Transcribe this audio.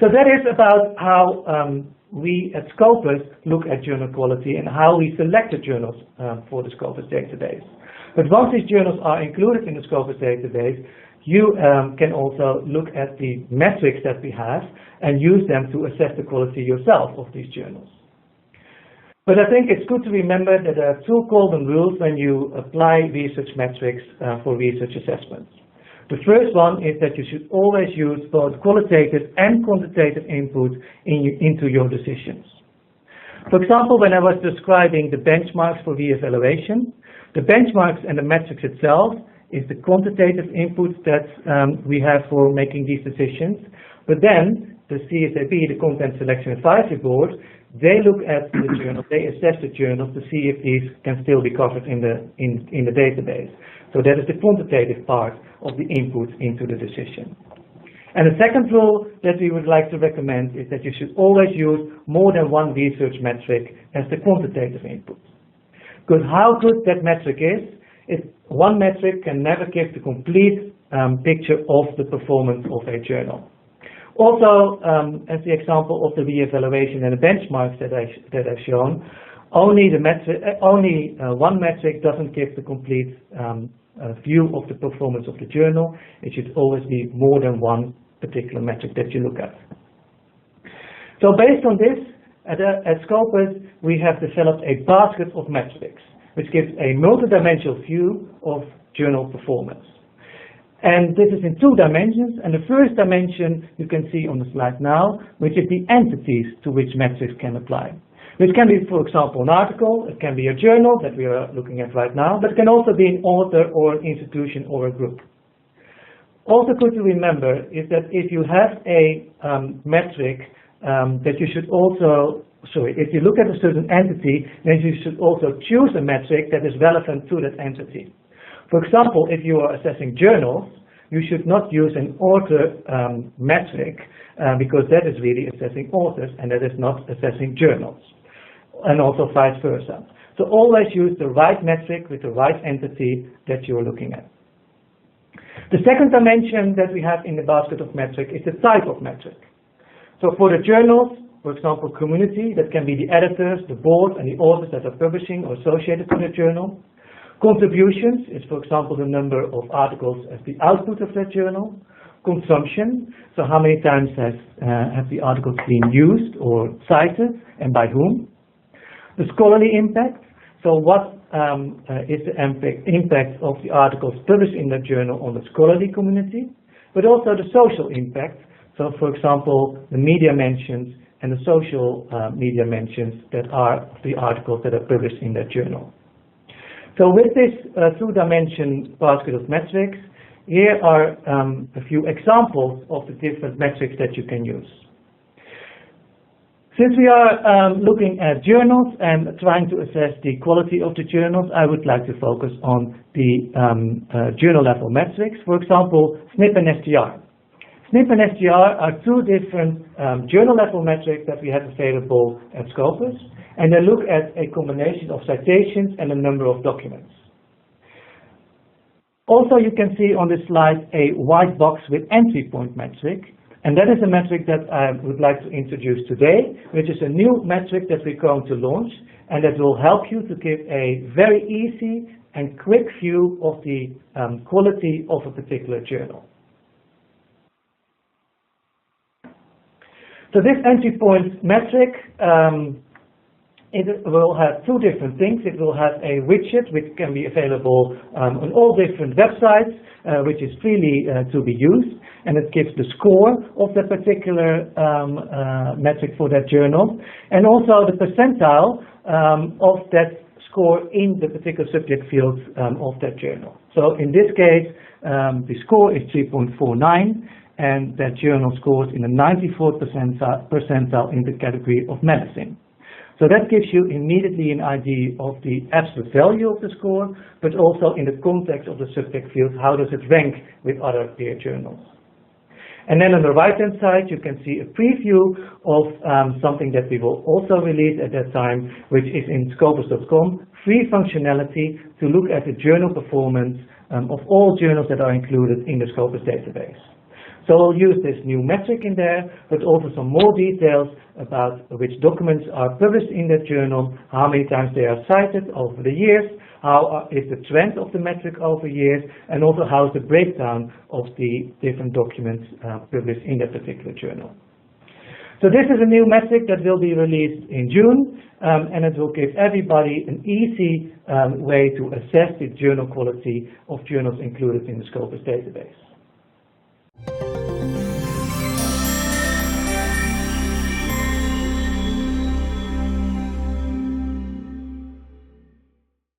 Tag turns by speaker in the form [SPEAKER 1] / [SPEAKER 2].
[SPEAKER 1] So that is about how we at Scopus look at journal quality and how we select the journals for the Scopus database. But once these journals are included in the Scopus database, you can also look at the metrics that we have and use them to assess the quality yourself of these journals. But I think it's good to remember that there are two golden rules when you apply research metrics for research assessments. The first one is that you should always use both qualitative and quantitative input into your decisions. For example, when I was describing the benchmarks for re-evaluation, the benchmarks and the metrics itself is the quantitative input that we have for making these decisions. But then the CSAB, the Content Selection Advisory Board, they look at the journals, they assess the journals to see if these can still be covered in the database. So that is the quantitative part of the input into the decision. And the second rule that we would like to recommend is that you should always use more than one research metric as the quantitative input. Because how good that metric is one metric can never give the complete picture of the performance of a journal. Also, as the example of the re-evaluation and the benchmarks that I've shown, only one metric doesn't give the complete view of the performance of the journal. It should always be more than one particular metric that you look at. So based on this, at Scopus, we have developed a basket of metrics, which gives a multidimensional view of journal performance. And this is in two dimensions, and the first dimension you can see on the slide now, which is the entities to which metrics can apply. Which can be, for example, an article, it can be a journal that we are looking at right now, but it can also be an author or an institution or a group. Also good to remember is that if you have a metric that you should also, if you look at a certain entity, then you should also choose a metric that is relevant to that entity. For example, if you are assessing journals, you should not use an author metric because that is really assessing authors and that is not assessing journals, and also vice versa. So always use the right metric with the right entity that you are looking at. The second dimension that we have in the basket of metric is the type of metric. So for the journals, for example, community, that can be the editors, the board, and the authors that are publishing or associated with the journal. Contributions is, for example, the number of articles as the output of that journal. Consumption, so how many times have the articles been used or cited and by whom. The scholarly impact, so what is the impact of the articles published in the journal on the scholarly community, but also the social impact, so for example, the media mentions and the social media mentions that are the articles that are published in that journal. So with this two-dimension basket of metrics, here are a few examples of the different metrics that you can use. Since we are looking at journals and trying to assess the quality of the journals, I would like to focus on the journal level metrics. For example, SNP and STR. SNP and STR are two different journal level metrics that we have available at Scopus, and they look at a combination of citations and a number of documents. Also, you can see on this slide a white box with entry point metric, and that is a metric that I would like to introduce today, which is a new metric that we're going to launch, and that will help you to give a very easy and quick view of the quality of a particular journal. So this entry point metric, it will have two different things. It will have a widget which can be available on all different websites, which is freely to be used, and it gives the score of that particular metric for that journal, and also the percentile of that score in the particular subject field of that journal. So in this case, the score is 3.49, and that journal scores in the 94th percentile in the category of medicine. So that gives you immediately an idea of the absolute value of the score, but also in the context of the subject field, how does it rank with other peer journals. And then on the right-hand side, you can see a preview of something that we will also release at that time, which is in Scopus.com, free functionality to look at the journal performance of all journals that are included in the Scopus database. So we'll use this new metric in there, but also some more details about which documents are published in that journal, how many times they are cited over the years, how is the trend of the metric over years, and also how is the breakdown of the different documents published in that particular journal. So this is a new metric that will be released in June, and it will give everybody an easy way to assess the journal quality of journals included in the Scopus database.